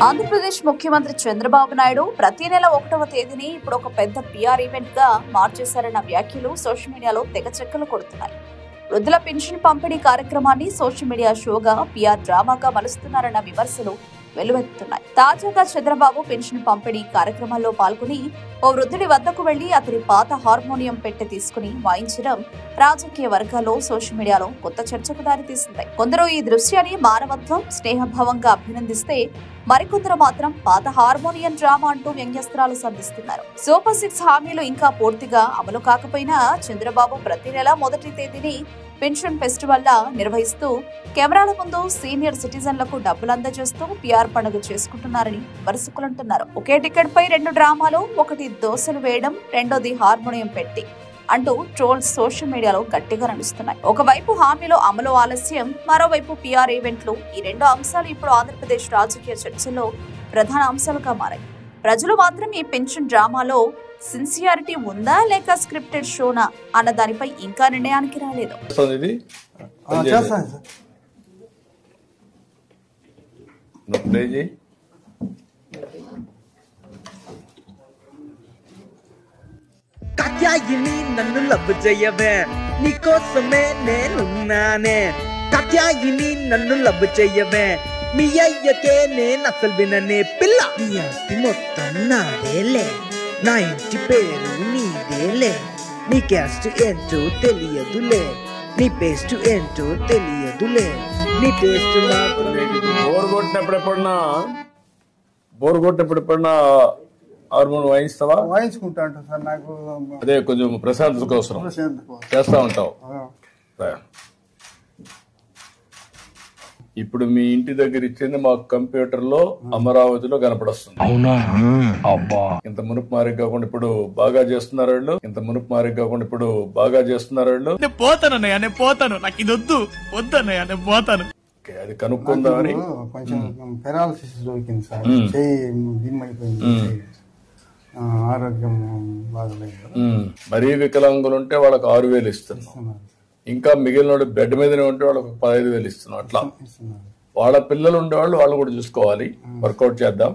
ఆంధ్రప్రదేశ్ ముఖ్యమంత్రి చంద్రబాబు నాయుడు ప్రతి నెల 1వ తేదీని ఇప్పుడు ఒక పెద్ద పిఆర్ ఈవెంట్ గా మార్చేశారన్న వ్యాఖ్యలు సోషల్ మీడియాలో తెగ చెక్కలు కొడుతున్నాయి. వృద్ధుల పెన్షన్ పంపిణీ కార్యక్రమాన్ని సోషల్ మీడియా షోగా పిఆర్ డ్రామాగా మలుస్తున్నారన్న విమర్శలు వెల్లువెత్తుతున్నాయి. తాజాగా చంద్రబాబు పెన్షన్ పంపిణీ కార్యక్రమాల్లో పాల్గొని ఓ వృద్ధుడి వద్దకు వెళ్లి అతని పాత హార్మోనియం పెట్టె తీసుకుని వాయించడం రాజకీయ వర్గాల్లో సోషల్ మీడియాలో కొత్త చర్చకు దారితీసింది. కొందరు ఈ దృశ్యాన్ని మానవత్వం, స్నేహభావంగా అభినందిస్తే మరికొందరు మాత్రం పాత హార్మోనియం డ్రామా అంటూ వ్యంగ్యాస్త్రాలు సంధిస్తున్నారు. సూపర్ 6 హామీలు ఇంకా పూర్తిగా అమలు కాకపోయినా చంద్రబాబు ప్రతి నెల 1వ తేదీని పెన్షన్ ఫెస్టివల్ లా నిర్వహిస్తూ కెమెరాల ముందు సీనియర్ సిటిజన్లకు డబ్బులు అందజేస్తూ పిఆర్ పండుగ చేసుకుంటున్నారని విమర్శకులు అంటున్నారు. ఒకే టికెట్ పై 2 డ్రామాలు, ఒకటి దోశలు వేయడం, రెండోది హార్మోనియం పెట్టి అంటూ ట్రోల్స్ సోషల్ మీడియాలో గట్టిగా నడుస్తున్నాయి. ఒకవైపు హామీలో అమలు ఆలస్యం, మరోవైపు పిఆర్ ఈవెంట్లు. ఈ 2 అంశాలు ఇప్పుడు ఆంధ్రప్రదేశ్ రాజకీయ చర్చల్లో ప్రధాన అంశాలుగా మారాయి. ప్రజలు మాత్రం ఈ పెన్షన్ డ్రామాలో సిన్సియారిటీ ఉందా లేక స్క్రిప్టెడ్ షోనా అన్న దానిపై ఇంకా నిర్ణయానికి రాలేదు. కాత్యాయిని నన్ను లవ్ చేయవే, నీకోసమే నేనున్నానే. కాత్యాయిని నన్ను లవ్ చేయవే, మీ అయ్యకే నేను అసలు విననే. పిల్ల నీ ఆస్తి మొత్తం నాదేలే, నా ఇంటి పేరు నీదేలే. నీ క్యాస్ట్ ఏంటో తెలియదులే, నీ పేస్ట్ ఏంటో తెలియదులే, నీ టేస్ట్ నాకు బోర్ కొట్టినప్పుడు ఎప్పుడన్నా హార్మోన్ వాయిస్తావా? వాయించుకుంటా ఉంటాను సార్. నాకు అదే కొంచెం ప్రశాంతత కోసం చేస్తా ఉంటావు. ఇప్పుడు మీ ఇంటి దగ్గర ఇచ్చింది మాకు కంప్యూటర్ లో అమరావతిలో కనపడొస్తుంది. అవునా? అబ్బా, ఇంత మునుపు మారి కాకుండా ఇప్పుడు బాగా చేస్తున్నారు వాళ్ళు. నేను పోతానన్నయ్య, నేను పోతాను, నాకు ఇది వద్దు వద్దన్నయ్య, నేను పోతాను. అది కనుక్కుందామని. కొంచెం పెరాలసిస్ దొరికింది సార్, చెయ్యి దిమ్మడిపోయింది, ఆరోగ్యం బాగలేదు. మరీ వికలాంగులు ఉంటే వాళ్ళకి 6,000 ఇస్తున్నాం. ఇంకా మిగిలిన బెడ్ మీదనే ఉంటే వాళ్ళకి 15,000 ఇస్తున్నాం. అట్లా వాళ్ళ పిల్లలు ఉండేవాళ్ళు వాళ్ళు కూడా చూసుకోవాలి. వర్కౌట్ చేద్దాం.